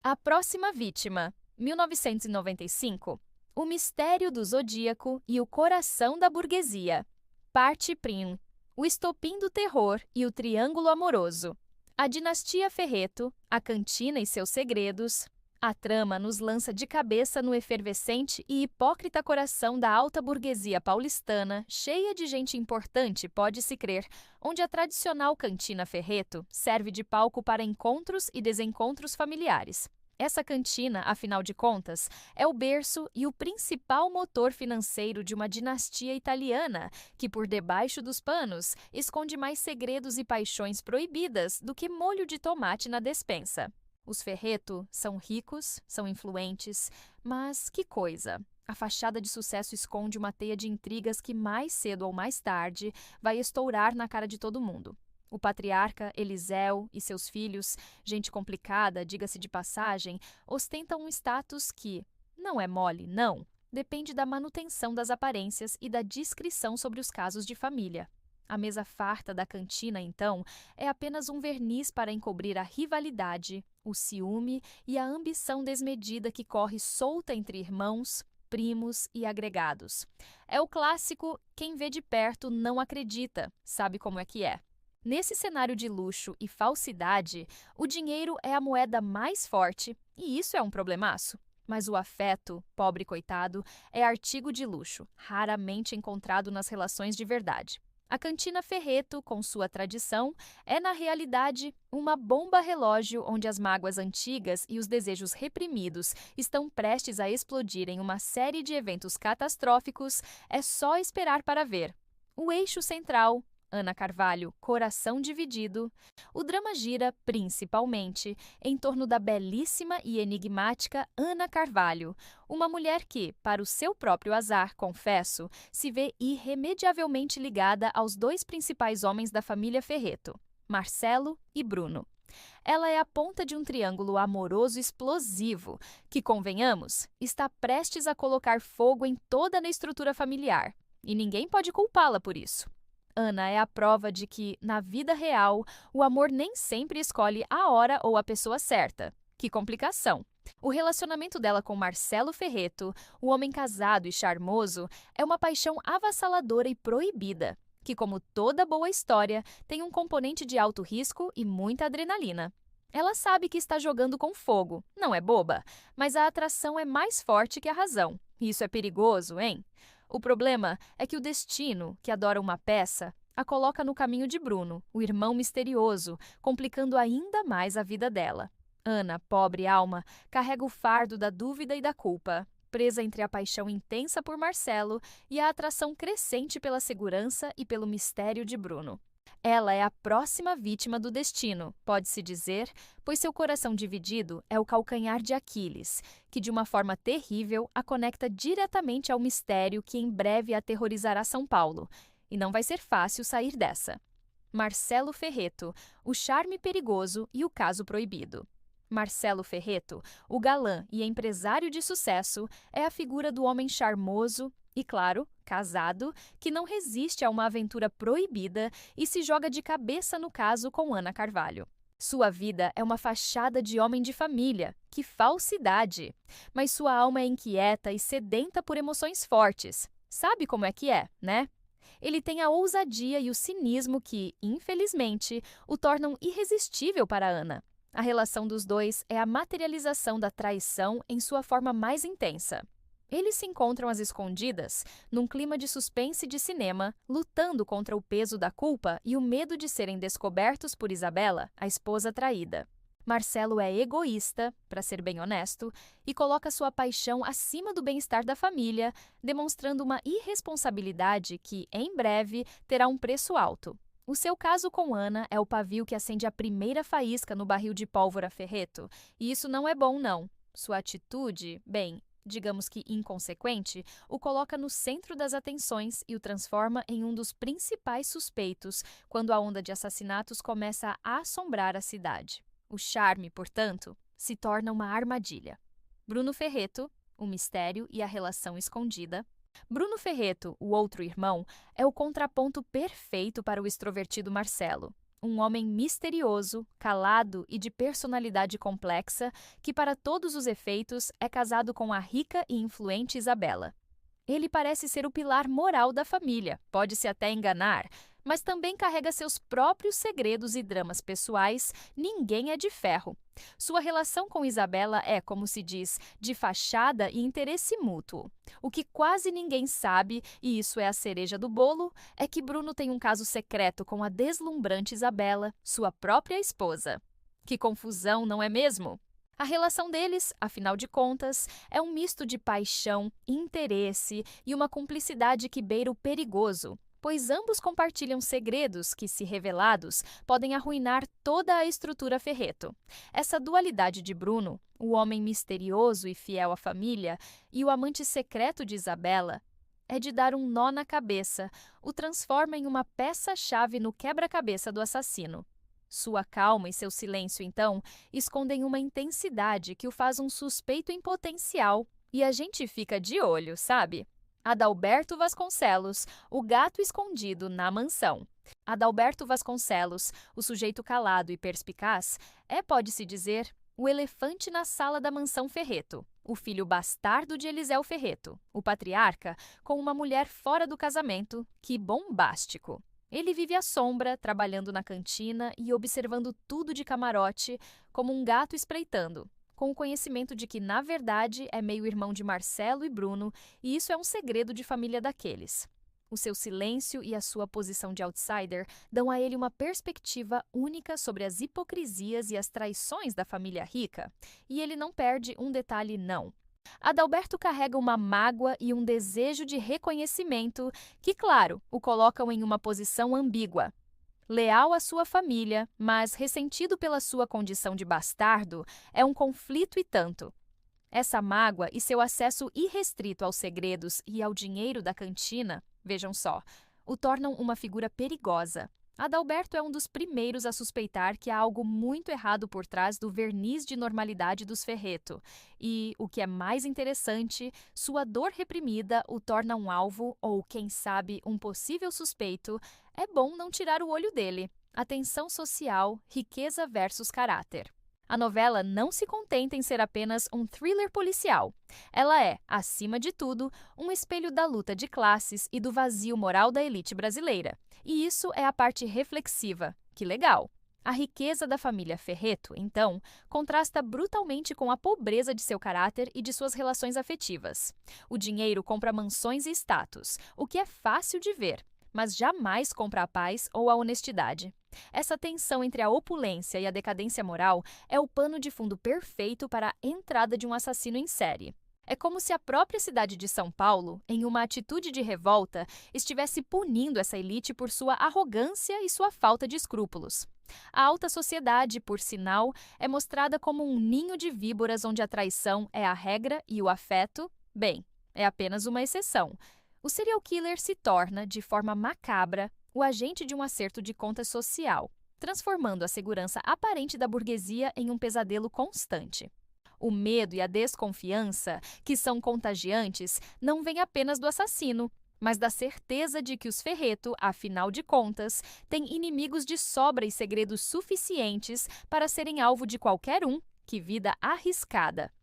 A próxima vítima, 1995. O mistério do zodíaco e o coração da burguesia. Parte Prim. O estopim do terror e o triângulo amoroso. A dinastia Ferreto, a cantina e seus segredos. A trama nos lança de cabeça no efervescente e hipócrita coração da alta burguesia paulistana, cheia de gente importante, pode-se crer, onde a tradicional cantina Ferreto serve de palco para encontros e desencontros familiares. Essa cantina, afinal de contas, é o berço e o principal motor financeiro de uma dinastia italiana que, por debaixo dos panos, esconde mais segredos e paixões proibidas do que molho de tomate na despensa. Os Ferreto são ricos, são influentes, mas que coisa! A fachada de sucesso esconde uma teia de intrigas que mais cedo ou mais tarde vai estourar na cara de todo mundo. O patriarca Eliseu e seus filhos, gente complicada, diga-se de passagem, ostentam um status que não é mole, não. Depende da manutenção das aparências e da discrição sobre os casos de família. A mesa farta da cantina, então, é apenas um verniz para encobrir a rivalidade, o ciúme e a ambição desmedida que corre solta entre irmãos, primos e agregados. É o clássico quem vê de perto não acredita, sabe como é que é. Nesse cenário de luxo e falsidade, o dinheiro é a moeda mais forte, e isso é um problemaço. Mas o afeto, pobre coitado, é artigo de luxo, raramente encontrado nas relações de verdade. A cantina Ferreto, com sua tradição, é na realidade uma bomba relógio onde as mágoas antigas e os desejos reprimidos estão prestes a explodir em uma série de eventos catastróficos, é só esperar para ver. O eixo central, Ana Carvalho, coração dividido, o drama gira, principalmente, em torno da belíssima e enigmática Ana Carvalho, uma mulher que, para o seu próprio azar, confesso, se vê irremediavelmente ligada aos dois principais homens da família Ferreto, Marcelo e Bruno. Ela é a ponta de um triângulo amoroso explosivo que, convenhamos, está prestes a colocar fogo em toda a estrutura familiar, e ninguém pode culpá-la por isso. Ana é a prova de que, na vida real, o amor nem sempre escolhe a hora ou a pessoa certa. Que complicação! O relacionamento dela com Marcelo Ferreto, o homem casado e charmoso, é uma paixão avassaladora e proibida, que, como toda boa história, tem um componente de alto risco e muita adrenalina. Ela sabe que está jogando com fogo, não é boba, mas a atração é mais forte que a razão. Isso é perigoso, hein? O problema é que o destino, que adora uma peça, a coloca no caminho de Bruno, o irmão misterioso, complicando ainda mais a vida dela. Ana, pobre alma, carrega o fardo da dúvida e da culpa, presa entre a paixão intensa por Marcelo e a atração crescente pela segurança e pelo mistério de Bruno. Ela é a próxima vítima do destino, pode-se dizer, pois seu coração dividido é o calcanhar de Aquiles, que de uma forma terrível a conecta diretamente ao mistério que em breve aterrorizará São Paulo. E não vai ser fácil sair dessa. Marcelo Ferreto, o charme perigoso e o caso proibido. Marcelo Ferreto, o galã e empresário de sucesso, é a figura do homem charmoso e, claro, casado, que não resiste a uma aventura proibida e se joga de cabeça no caso com Ana Carvalho. Sua vida é uma fachada de homem de família. Que falsidade! Mas sua alma é inquieta e sedenta por emoções fortes. Sabe como é que é, né? Ele tem a ousadia e o cinismo que, infelizmente, o tornam irresistível para Ana. A relação dos dois é a materialização da traição em sua forma mais intensa. Eles se encontram às escondidas, num clima de suspense de cinema, lutando contra o peso da culpa e o medo de serem descobertos por Isabela, a esposa traída. Marcelo é egoísta, para ser bem honesto, e coloca sua paixão acima do bem-estar da família, demonstrando uma irresponsabilidade que, em breve, terá um preço alto. O seu caso com Ana é o pavio que acende a primeira faísca no barril de pólvora Ferreto, e isso não é bom, não. Sua atitude, bem, digamos que inconsequente, o coloca no centro das atenções e o transforma em um dos principais suspeitos quando a onda de assassinatos começa a assombrar a cidade. O charme, portanto, se torna uma armadilha. Bruno Ferreto, o mistério e a relação escondida. Bruno Ferreto, o outro irmão, é o contraponto perfeito para o extrovertido Marcelo. um homem misterioso, calado e de personalidade complexa, que para todos os efeitos é casado com a rica e influente Isabela. Ele parece ser o pilar moral da família, pode-se até enganar, mas também carrega seus próprios segredos e dramas pessoais. Ninguém é de ferro. Sua relação com Isabela é, como se diz, de fachada e interesse mútuo. O que quase ninguém sabe, e isso é a cereja do bolo, é que Bruno tem um caso secreto com a deslumbrante Isabela, sua própria esposa. Que confusão, não é mesmo? A relação deles, afinal de contas, é um misto de paixão, interesse e uma cumplicidade que beira o perigoso, pois ambos compartilham segredos que, se revelados, podem arruinar toda a estrutura Ferreto. Essa dualidade de Bruno, o homem misterioso e fiel à família, e o amante secreto de Isabela, é de dar um nó na cabeça, o transforma em uma peça-chave no quebra-cabeça do assassino. Sua calma e seu silêncio, então, escondem uma intensidade que o faz um suspeito em potencial, e a gente fica de olho, sabe? Adalberto Vasconcelos, o gato escondido na mansão. Adalberto Vasconcelos, o sujeito calado e perspicaz, pode-se dizer, o elefante na sala da mansão Ferreto, o filho bastardo de Eliseu Ferreto, o patriarca, com uma mulher fora do casamento. Que bombástico! Ele vive à sombra, trabalhando na cantina e observando tudo de camarote, como um gato espreitando, com o conhecimento de que, na verdade, é meio-irmão de Marcelo e Bruno, e isso é um segredo de família daqueles. O seu silêncio e a sua posição de outsider dão a ele uma perspectiva única sobre as hipocrisias e as traições da família rica, e ele não perde um detalhe, não. Adalberto carrega uma mágoa e um desejo de reconhecimento que, claro, o colocam em uma posição ambígua. Leal à sua família, mas ressentido pela sua condição de bastardo, é um conflito e tanto. Essa mágoa e seu acesso irrestrito aos segredos e ao dinheiro da cantina, vejam só, o tornam uma figura perigosa. Adalberto é um dos primeiros a suspeitar que há algo muito errado por trás do verniz de normalidade dos Ferreto. E, o que é mais interessante, sua dor reprimida o torna um alvo ou, quem sabe, um possível suspeito. É bom não tirar o olho dele. Atenção social, riqueza versus caráter. A novela não se contenta em ser apenas um thriller policial. Ela é, acima de tudo, um espelho da luta de classes e do vazio moral da elite brasileira. E isso é a parte reflexiva. Que legal! A riqueza da família Ferreto, então, contrasta brutalmente com a pobreza de seu caráter e de suas relações afetivas. O dinheiro compra mansões e status, o que é fácil de ver, mas jamais compra a paz ou a honestidade. Essa tensão entre a opulência e a decadência moral é o pano de fundo perfeito para a entrada de um assassino em série. É como se a própria cidade de São Paulo, em uma atitude de revolta, estivesse punindo essa elite por sua arrogância e sua falta de escrúpulos. A alta sociedade, por sinal, é mostrada como um ninho de víboras onde a traição é a regra e o afeto, bem, é apenas uma exceção. O serial killer se torna, de forma macabra, o agente de um acerto de contas social, transformando a segurança aparente da burguesia em um pesadelo constante. O medo e a desconfiança, que são contagiantes, não vêm apenas do assassino, mas da certeza de que os Ferreto, afinal de contas, têm inimigos de sobra e segredos suficientes para serem alvo de qualquer um. Que vida arriscada!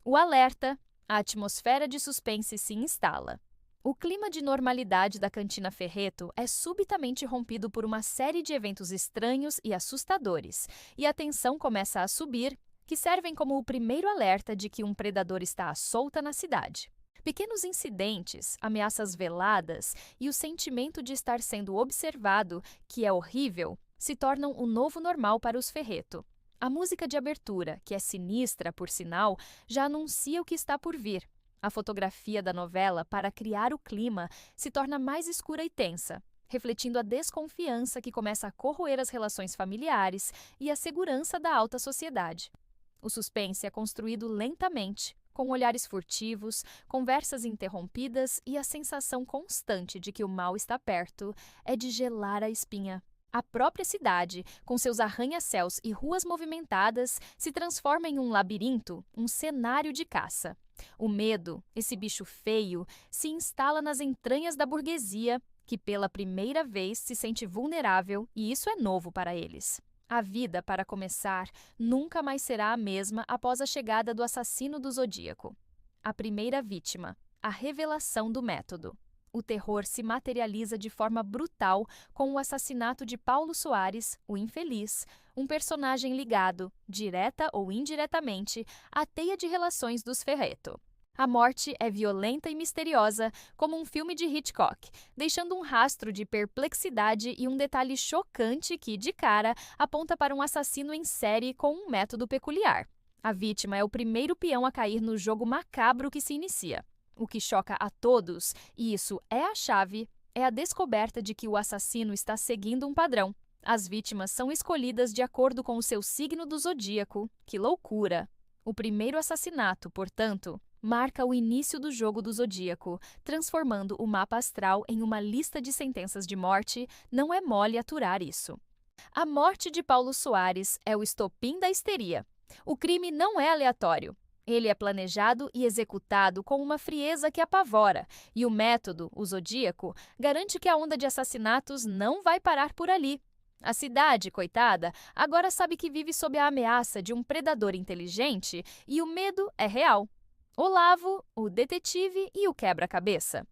O alerta, a atmosfera de suspense se instala. O clima de normalidade da cantina Ferreto é subitamente rompido por uma série de eventos estranhos e assustadores, e a tensão começa a subir, que servem como o primeiro alerta de que um predador está à solta na cidade. Pequenos incidentes, ameaças veladas e o sentimento de estar sendo observado, que é horrível, se tornam o novo normal para os Ferreto. A música de abertura, que é sinistra, por sinal, já anuncia o que está por vir. A fotografia da novela, para criar o clima, se torna mais escura e tensa, refletindo a desconfiança que começa a corroer as relações familiares e a segurança da alta sociedade. O suspense é construído lentamente, com olhares furtivos, conversas interrompidas e a sensação constante de que o mal está perto, é de gelar a espinha. A própria cidade, com seus arranha-céus e ruas movimentadas, se transforma em um labirinto, um cenário de caça. O medo, esse bicho feio, se instala nas entranhas da burguesia que pela primeira vez se sente vulnerável e isso é novo para eles. A vida, para começar, nunca mais será a mesma após a chegada do assassino do Zodíaco. A primeira vítima, a revelação do método. O terror se materializa de forma brutal com o assassinato de Paulo Soares, o infeliz, um personagem ligado, direta ou indiretamente, à teia de relações dos Ferretto. A morte é violenta e misteriosa, como um filme de Hitchcock, deixando um rastro de perplexidade e um detalhe chocante que, de cara, aponta para um assassino em série com um método peculiar. A vítima é o primeiro peão a cair no jogo macabro que se inicia. O que choca a todos, e isso é a chave, é a descoberta de que o assassino está seguindo um padrão. As vítimas são escolhidas de acordo com o seu signo do zodíaco. Que loucura! O primeiro assassinato, portanto, marca o início do jogo do zodíaco, transformando o mapa astral em uma lista de sentenças de morte. Não é mole aturar isso. A morte de Paulo Soares é o estopim da histeria. O crime não é aleatório. Ele é planejado e executado com uma frieza que apavora, e o método, o zodíaco, garante que a onda de assassinatos não vai parar por ali. A cidade, coitada, agora sabe que vive sob a ameaça de um predador inteligente e o medo é real. Olavo, o detetive e o quebra-cabeça.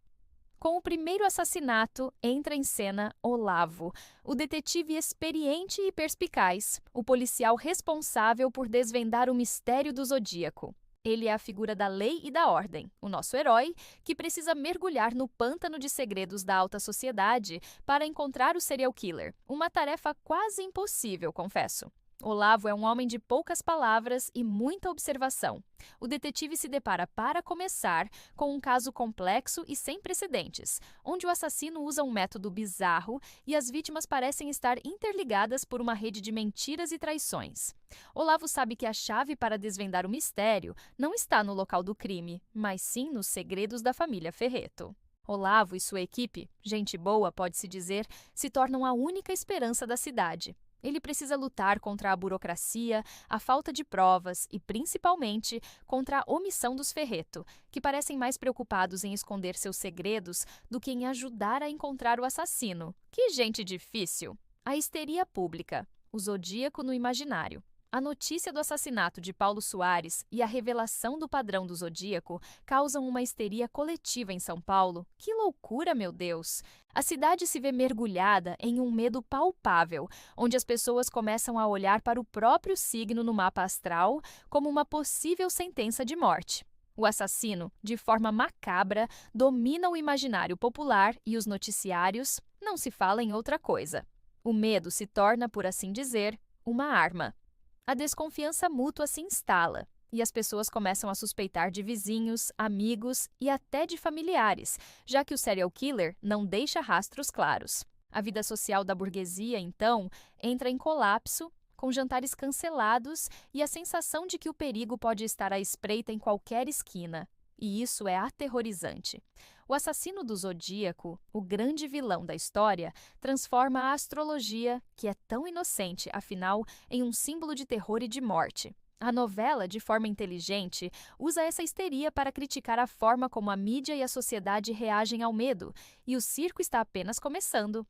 Com o primeiro assassinato, entra em cena Olavo, o detetive experiente e perspicaz, o policial responsável por desvendar o mistério do zodíaco. Ele é a figura da lei e da ordem, o nosso herói, que precisa mergulhar no pântano de segredos da alta sociedade para encontrar o serial killer. Uma tarefa quase impossível, confesso. Olavo é um homem de poucas palavras e muita observação. O detetive se depara, para começar, com um caso complexo e sem precedentes, onde o assassino usa um método bizarro e as vítimas parecem estar interligadas por uma rede de mentiras e traições. Olavo sabe que a chave para desvendar o mistério não está no local do crime, mas sim nos segredos da família Ferretto. Olavo e sua equipe, gente boa, pode-se dizer, se tornam a única esperança da cidade. Ele precisa lutar contra a burocracia, a falta de provas e, principalmente, contra a omissão dos Ferretto, que parecem mais preocupados em esconder seus segredos do que em ajudar a encontrar o assassino. Que gente difícil! A histeria pública, o zodíaco no imaginário. A notícia do assassinato de Paulo Soares e a revelação do padrão do zodíaco causam uma histeria coletiva em São Paulo. Que loucura, meu Deus! A cidade se vê mergulhada em um medo palpável, onde as pessoas começam a olhar para o próprio signo no mapa astral como uma possível sentença de morte. O assassino, de forma macabra, domina o imaginário popular e os noticiários. Não se fala em outra coisa. O medo se torna, por assim dizer, uma arma. A desconfiança mútua se instala e as pessoas começam a suspeitar de vizinhos, amigos e até de familiares, já que o serial killer não deixa rastros claros. A vida social da burguesia, então, entra em colapso, com jantares cancelados e a sensação de que o perigo pode estar à espreita em qualquer esquina. E isso é aterrorizante. O assassino do zodíaco, o grande vilão da história, transforma a astrologia, que é tão inocente, afinal, em um símbolo de terror e de morte. A novela, de forma inteligente, usa essa histeria para criticar a forma como a mídia e a sociedade reagem ao medo, e o circo está apenas começando.